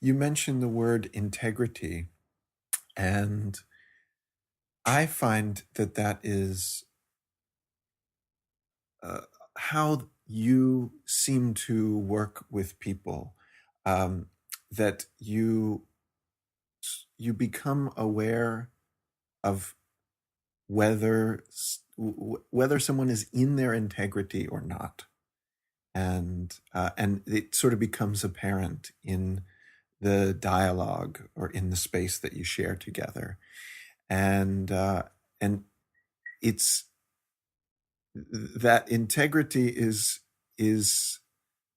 You mentioned the word integrity, and I find that that is how you seem to work with people, um, that you become aware of whether whether someone is in their integrity or not, and it sort of becomes apparent in the dialogue or in the space that you share together, and it's that integrity is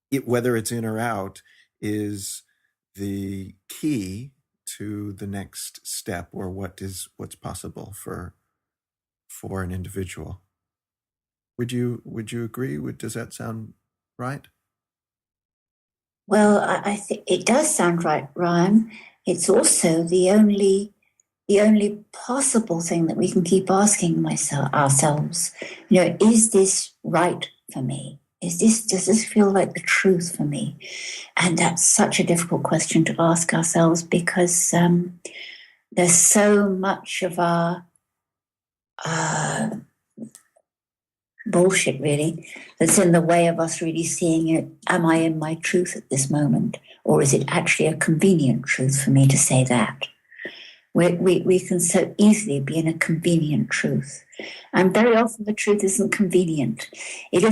it, whether it's in or out, is the key to the next step, or what's possible for an individual. Would you agree? Does that sound right? Well, I think it does sound right, Ryan. It's also the only possible thing that we can keep asking ourselves. Is this right for me? Does this feel like the truth for me? And that's such a difficult question to ask ourselves because there's so much of our bullshit, really, that's in the way of us really seeing it. Am I in my truth at this moment? Or is it actually a convenient truth for me to say that? We can so easily be in a convenient truth. And very often the truth isn't convenient. It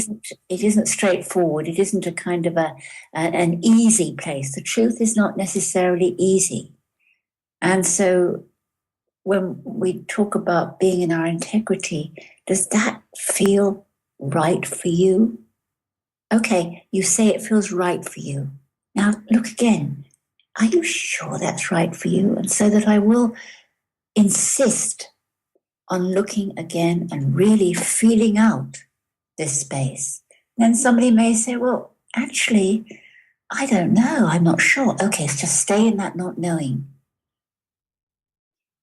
isn't straightforward. It isn't a kind of an easy place. The truth is not necessarily easy. And so when we talk about being in our integrity, does that feel right for you? Okay, you say it feels right for you. Now look again. Are you sure that's right for you? And so that I will insist on looking again and really feeling out this space. Then somebody may say, well, actually, I don't know. I'm not sure. Okay, so just stay in that not knowing.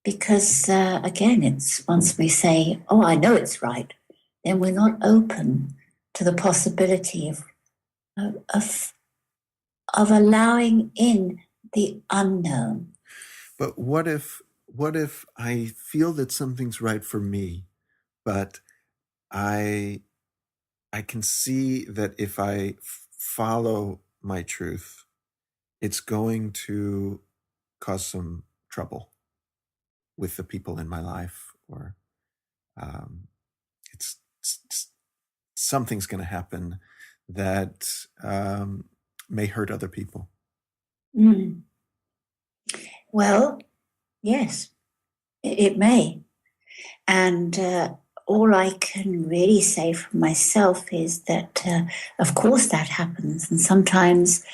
Because again, it's once we say, oh, I know it's right, then we're not open to the possibility of allowing in the unknown. But what if I feel that something's right for me, but I I can see that if I follow my truth, it's going to cause some trouble with the people in my life, or um, it's something's going to happen that may hurt other people. Mm. Well, yes, it may. And all I can really say for myself is that, of course, that happens. And sometimes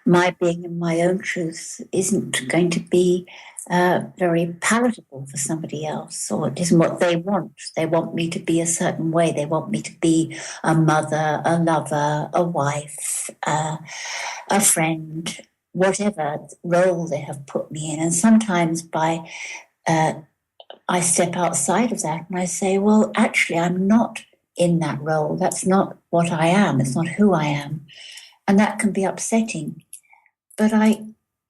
my being in my own truth isn't going to be very palatable for somebody else, or it isn't what they want. They want me to be a certain way. They want me to be a mother, a lover, a wife, a friend, whatever role they have put me in. And sometimes I step outside of that and I say, well, actually, I'm not in that role. That's not what I am. It's not who I am. And that can be upsetting. But I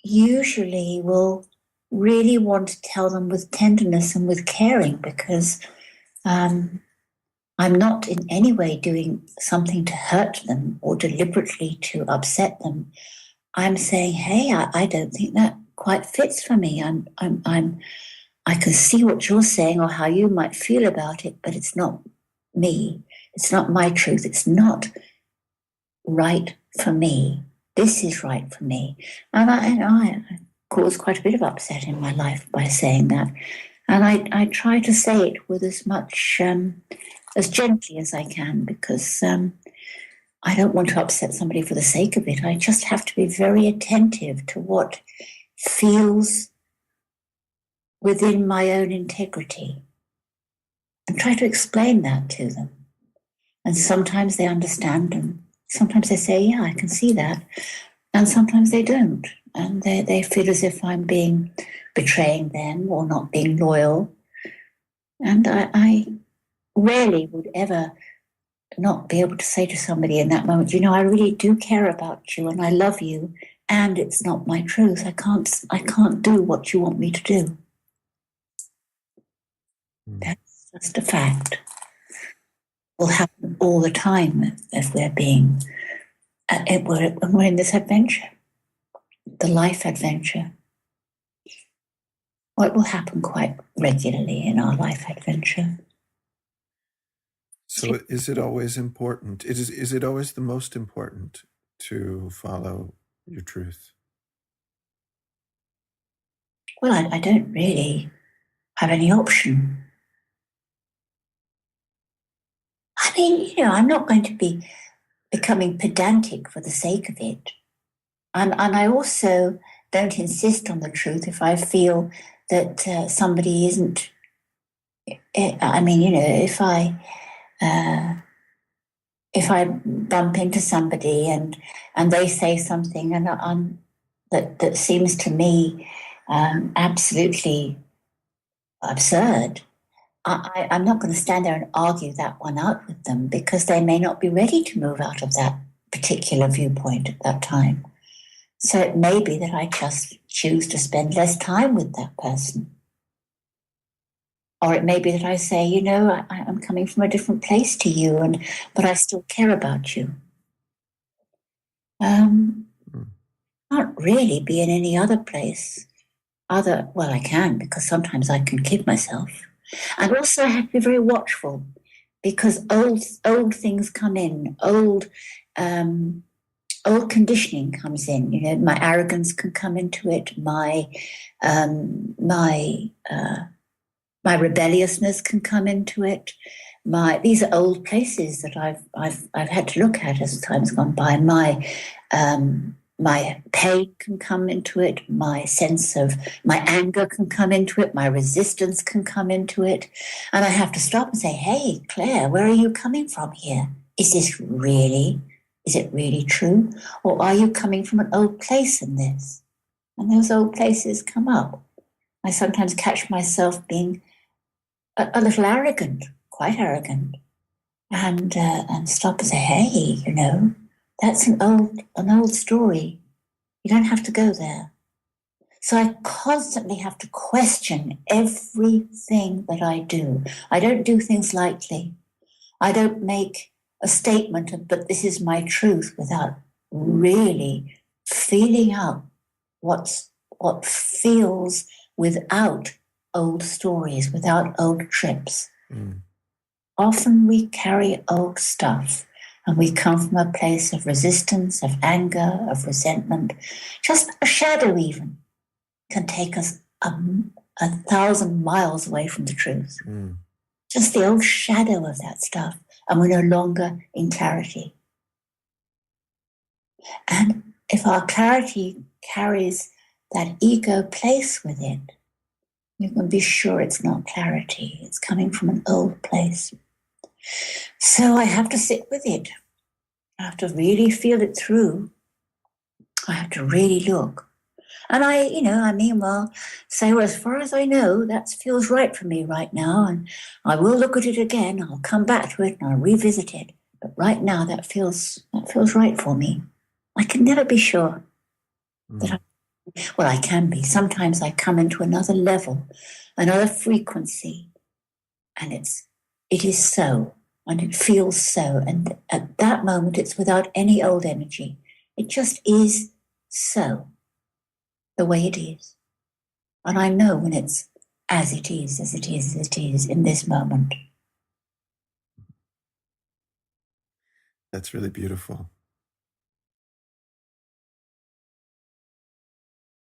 usually will really want to tell them with tenderness and with caring, because I'm not in any way doing something to hurt them or deliberately to upset them. I'm saying, hey, I don't think that quite fits for me. I can see what you're saying or how you might feel about it, but it's not me. It's not my truth. It's not right for me. This is right for me. And I caused quite a bit of upset in my life by saying that. And I try to say it with as much, as gently as I can, because I don't want to upset somebody for the sake of it. I just have to be very attentive to what feels within my own integrity and try to explain that to them. And sometimes they understand, and sometimes they say, yeah, I can see that. And sometimes they don't. And they feel as if I'm betraying them or not being loyal. And I rarely would ever not be able to say to somebody in that moment, I really do care about you and I love you and it's not my truth. I can't do what you want me to do. That's just a fact. Will happen all the time if we're being, when we're in this adventure, the life adventure. What will happen quite regularly in our life adventure. So is it always important? Is it always the most important to follow your truth? Well, I don't really have any option. I mean, I'm not going to be becoming pedantic for the sake of it. And I also don't insist on the truth if I feel that somebody isn't. I mean, if I bump into somebody and they say something and that seems to me absolutely absurd, I'm not going to stand there and argue that one out with them, because they may not be ready to move out of that particular viewpoint at that time. So it may be that I just choose to spend less time with that person. Or it may be that I say, I'm coming from a different place to you, but I still care about you. Can't really be in any other place. Well, I can, because sometimes I can kid myself. And also I have to be very watchful, because old things come in, old conditioning comes in. My arrogance can come into it. My rebelliousness can come into it. These are old places that I've had to look at as time's gone by. My pain can come into it. My anger can come into it. My resistance can come into it. And I have to stop and say, hey, Claire, where are you coming from here? Is it really true? Or are you coming from an old place in this? And those old places come up. I sometimes catch myself being a little arrogant, quite arrogant, and stop and say, hey, that's an old story. You don't have to go there. So I constantly have to question everything that I do. I don't do things lightly. I don't make a statement of, but this is my truth, without really feeling out what feels without old stories, without old trips. Often we carry old stuff, and we come from a place of resistance, of anger, of resentment. Just a shadow even can take us 1,000 miles away from the truth. Just the old shadow of that stuff, and we're no longer in clarity. And if our clarity carries that ego place with it, you can be sure it's not clarity. It's coming from an old place. So I have to sit with it. I have to really feel it through. I have to really look. And say, well, as far as I know, that feels right for me right now. And I will look at it again. I'll come back to it and I'll revisit it. But right now, that feels right for me. I can never be sure that I can be. Sometimes I come into another level, another frequency, and it is so, and it feels so. And at that moment, it's without any old energy. It just is so, the way it is. And I know when it's as it is in this moment. That's really beautiful.